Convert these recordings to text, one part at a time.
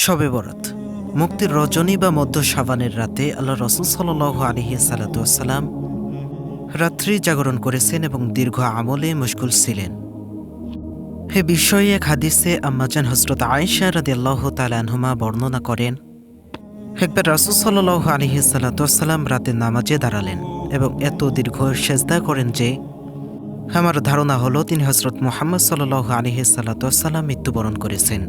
শবে বরাত মুক্তির রজনী বা মধ্য শাবানের রাতে আল্লাহ রসুল সাল্লাল্লাহু আলাইহি সাল্লাম রাত্রি জাগরণ করেছেন এবং দীর্ঘ আমলে মশগুল ছিলেন। হে বিষয়ে এক হাদিসে আম্মাজান হজরত আয়েশা রাদিয়াল্লাহু তাআলা আনহুমা বর্ণনা করেন, একবার রাসূল সাল্লাল্লাহু আলাইহি সাল্লাম রাতে নামাজে দাঁড়ালেন এবং এত দীর্ঘ সেজদা করেন যে আমার ধারণা হলো তিনি হজরত মুহাম্মদ সাল্লাল্লাহু আলাইহি সাল্লাম মৃত্যুবরণ করেছেন।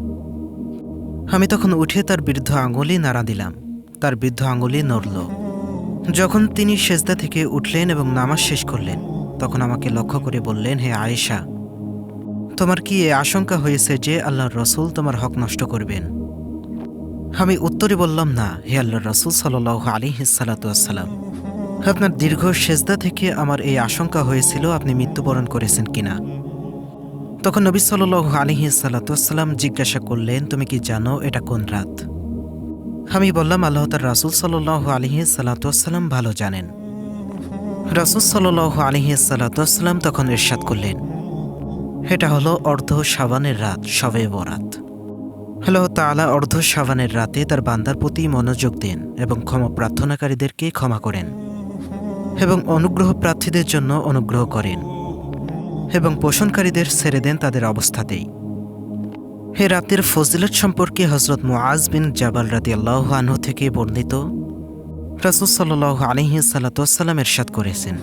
আমি তখন উঠে তার বৃদ্ধ আঙুলি নাড়া দিলাম। তার বৃদ্ধ আঙুলি নড়ল। যখন তিনি সেজদা থেকে উঠলেন এবং নামাজ শেষ করলেন, তখন আমাকে লক্ষ্য করে বললেন, হে আয়েশা, তোমার কি এ আশঙ্কা হয়েছে যে আল্লাহর রসুল তোমার হক নষ্ট করবেন? আমি উত্তরে বললাম, না হে আল্লাহর রসুল সাল্লাল্লাহু আলাইহি সাল্লাম, আপনার দীর্ঘ সেজদা থেকে আমার এই আশঙ্কা হয়েছিল আপনি মৃত্যুবরণ করেছেন কিনা। তখন নবী সাল্লাল্লাহু আলাইহি সাল্লাম জিজ্ঞাসা করলেন, তুমি কি জানো এটা কোন রাত? আমি বললাম, আল্লাহ তার রাসূল সাল্লাল্লাহু আলাইহি সাল্লাম ভালো জানেন। রাসূল সাল্লাল্লাহু আলাইহি সাল্লাম তখন ইরশাদ করলেন, এটা হলো অর্ধ শাবানের রাত, শবে বরাত। আল্লাহ তাআলা অর্ধ শাবানের রাতে তার বান্দার প্রতি মনোযোগ দেন এবং ক্ষমা প্রার্থনাকারীদেরকে ক্ষমা করেন এবং অনুগ্রহ প্রার্থীদের জন্য অনুগ্রহ করেন এবং পোষণকারীদের ছেড়ে দেন তাদের অবস্থাতেই। হে রাতের ফজিলত সম্পর্কে হযরত মুআজ বিন জাবাল রাদিয়াল্লাহু আনহু থেকে বর্ণিত, রাসূল সাল্লাল্লাহু আলাইহি সাল্লাম ইরশাদ করেছেন,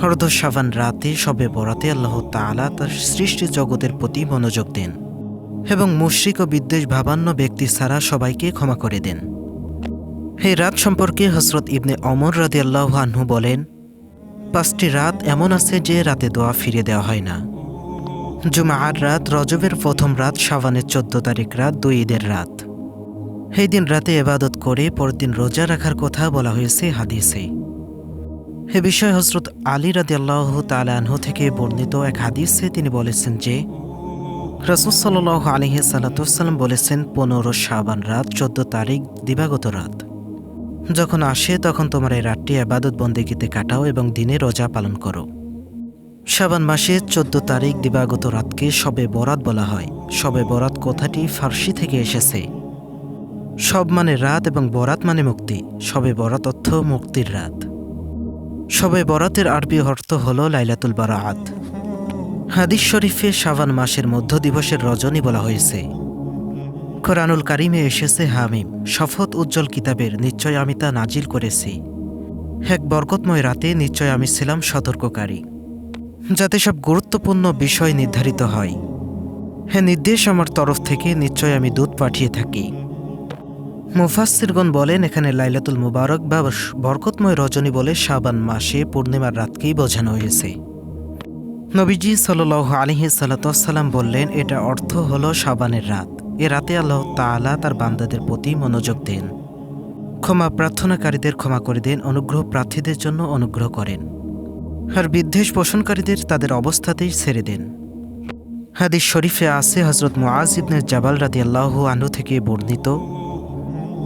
অর্ধ শাবান রাতে শবে বরাতে আল্লাহ তাআলা তার সৃষ্টি জগতের প্রতি মনোযোগ দেন এবং মুশরিক ও বিদ্বেষ ভাবান্ন ব্যক্তি ছাড়া সবাইকে ক্ষমা করে দেন। হে রাত সম্পর্কে হযরত ইবনে ওমর রাদিয়াল্লাহু আনহু বলেন, 5টি রাত এমন আছে যে রাতে দোয়া ফিরিয়ে দেওয়া হয় না। জুমার রাত, রজবের প্রথম রাত, শাবানের 14 তারিখ রাত, 2 ঈদের রাত। এই দিন রাতে ইবাদত করে পরের দিন রোজা রাখার কথা বলা হয়েছে হাদিসে। এ বিষয়ে হযরত আলী রাদিয়াল্লাহু তাআলা আনহু থেকে বর্ণিত এক হাদিসে তিনি বলেছেন যে রাসূল সাল্লাল্লাহু আলাইহি সাল্লাম বলেছেন, 15 শাবান রাত, 14 তারিখ দিবাগত রাত যখন আসে তখন তোমার এই রাতটি ইবাদত বন্দেগীতে কাটাও এবং দিনে রোজা পালন করো। শাবান মাসে 14 তারিখ দিবাগত রাতকে শবে বরাত বলা হয়। শবে বরাত কথাটি ফার্সি থেকে এসেছে। শব মানে রাত এবং বরাত মানে মুক্তি। শবে বরাত অর্থ মুক্তির রাত। শবে বরাতের আরবি অর্থ হল লাইলাতুল বারাআত। হাদিস শরীফে শাবান মাসের মধ্য দিবসের রজনী বলা হয়েছে। কোরআনুল কারিমে এসেছে, হামিম, শপথ উজ্জ্বল কিতাবের, নিশ্চয় আমি তা নাজিল করেছি এক বরকতময় রাতে, নিশ্চয় আমি ছিলাম সতর্ককারী, যাতে সব গুরুত্বপূর্ণ বিষয় নির্ধারিত হয়। হ্যাঁ, নির্দেশ আমার তরফ থেকে, নিশ্চয় আমি দূত পাঠিয়ে থাকি। মুফাসসিরগণ বলেন, এখানে লাইলাতুল মুবারক বা বরকতময় রজনী বলে শাবান মাসে পূর্ণিমার রাতকেই বোঝানো হয়েছে। নবীজি সাল্লাল্লাহু আলাইহি সাল্লাম বললেন, এটা অর্থ হলো শাবানের রাত। এ রাতে আল্লাহ তাআলা তার বান্দাদের প্রতি মনোযোগ দেন, ক্ষমা প্রার্থনাকারীদের ক্ষমা করে দেন, অনুগ্রহ প্রার্থীদের জন্য অনুগ্রহ করেন আর বিদ্বেষ পোষণকারীদের তাদের অবস্থাতেই ছেড়ে দেন। হাদিস শরীফে আছে, হযরত মুআজ ইবনে জাবাল রাদিয়াল্লাহু আনহু থেকে বর্ণিত,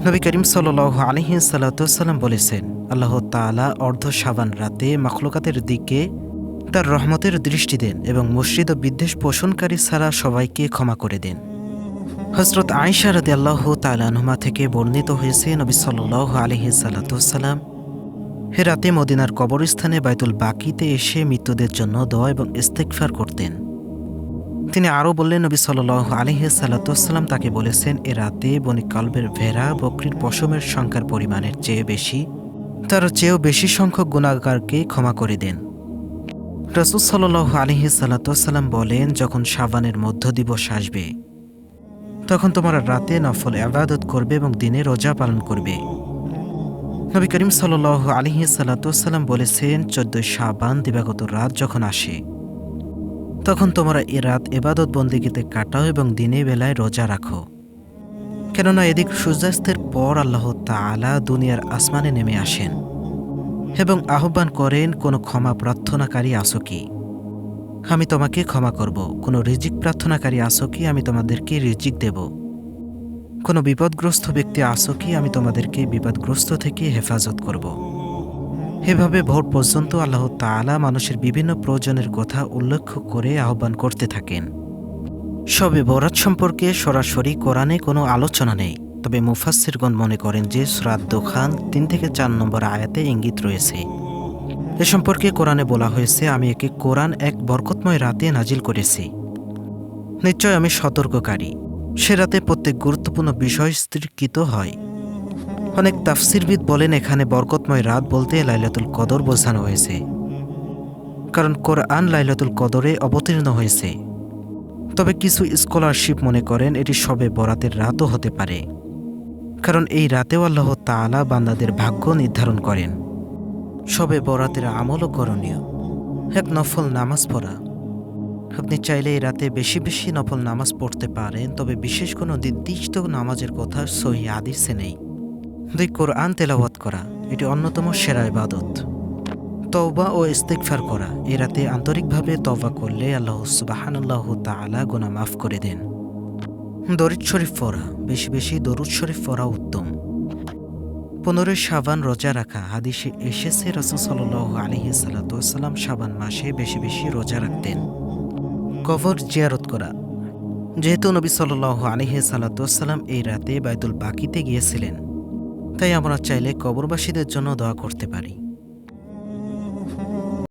নবী করিম সাল্লাল্লাহু আলাইহি সাল্লাম বলেছেন, আল্লাহ তাআলা অর্ধ শাবান রাতে মাখলুকাতের দিকে তার রহমতের দৃষ্টি দেন এবং মুশরিক ও বিদ্বেষ পোষণকারী ছাড়া সবাইকে ক্ষমা করে দেন। হযরত আয়েশা রাদিয়াল্লাহু তাআলা আনহা থেকে বর্ণিত হয়েছে, নবী সাল্লাল্লাহু আলাইহি সাল্লাম হে রাতে মদিনার কবরস্থানে বাইতুল বাকিতে এসে মৃতদের জন্য দোয়া এবং ইস্তিগফার করতেন। তিনি আরও বললেন, নবী সাল্লাল্লাহু আলাইহি সাল্লাম তাকে বলেছেন, এ রাতে বনী কালবের ভেড়া বকরির পশমের সংখ্যার পরিমাণের চেয়ে বেশি, তার চেয়েও বেশি সংখ্যক গুনাহগারকে ক্ষমা করে দেন। রাসূল সাল্লাল্লাহু আলাইহি সাল্লাম বলেন, যখন শাবানের মধ্য দিবস আসবে তখন তোমরা রাতে নফল ইবাদত করবে এবং দিনে রোজা পালন করবে। নবী করিম সাল্লাল্লাহু আলাইহি সাল্লাম বলেছেন, 14 শাবান দিবাগত রাত যখন আসে তখন তোমরা এ রাত ইবাদত বন্দেগীতে কাটাও এবং দিনে বেলায় রোজা রাখো, কেননা এদিক সূর্যাস্তের পর আল্লাহ তাআলা দুনিয়ার আসমানে নেমে আসেন এবং আহ্বান করেন, কোনো ক্ষমা প্রার্থনাকারী আসো কি, আমি তোমাকে ক্ষমা করব। কোনো রিজিক প্রার্থনাকারী আসো কি, আমি তোমাদেরকে রিজিক দেব। কোনো বিপদগ্রস্ত ব্যক্তি আসো কি, আমি তোমাদেরকে বিপদগ্রস্ত থেকে হেফাজত করব। এভাবে ভোর পর্যন্ত আল্লাহ তাআলা মানুষের বিভিন্ন প্রয়োজনের কথা উল্লেখ করে আহ্বান করতে থাকেন। শবে বরাত সম্পর্কে সরাসরি কোরআনে কোনো আলোচনা নেই, তবে মুফাসসিরগণ মনে করেন যে সূরা দুখান 3 থেকে 4 নম্বর আয়াতে ইঙ্গিত রয়েছে। এ সম্পর্কে কোরআনে বলা হয়েছে, আমি একে কোরআন এক বরকতময় রাতে নাজিল করেছি। নিশ্চয় আমি সতর্ককারী। সে রাতে প্রত্যেক গুরুত্বপূর্ণ বিষয় স্থিরকৃত হয়। অনেক তাফসিরবিদ বলেন এখানে বরকতময় রাত বলতে লাইলাতুল কদর বোঝানো হয়েছে, কারণ কোরআন লাইলাতুল কদরে অবতীর্ণ হয়েছে। তবে কিছু স্কলারশিপ মনে করেন এটি শবে বরাতের রাতও হতে পারে, কারণ এই রাতেও আল্লাহ তাআলা বান্দাদের ভাগ্য নির্ধারণ করেন। শবে বরাতের আমলও করণীয়। এক নফল নামাজ পড়া। আপনি চাইলে এই রাতে বেশি বেশি নফল নামাজ পড়তে পারেন, তবে বিশেষ কোনো নির্দিষ্ট নামাজের কথা সহিহ হাদিসে নেই। 2 কোরআন তেলাওয়াত করা, এটি অন্যতম সেরা ইবাদত। তওবা ও ইস্তিগফার করা, এ রাতে আন্তরিকভাবে তওবা করলে আল্লাহ সুবহানাল্লাহু তাআলা গুনাহ মাফ করে দেন। দরুদ শরীফ পড়া, বেশি বেশি দরুদ শরীফ পড়া উত্তম। 15 শাবান রোজা রাখা, হাদিসে এসেছে রাসূল সাল্লাল্লাহু আলাইহি সাল্লাম শাবান মাসে বেশি বেশি রোজা রাখতেন। কবর জিয়ারত করা, যেহেতু নবী সাল্লাল্লাহু আলাইহি সাল্লাম এই রাতে বাইতুল বাকিতে গিয়েছিলেন, তাই আমরা চাইলে কবরবাসীদের জন্য দোয়া করতে পারি।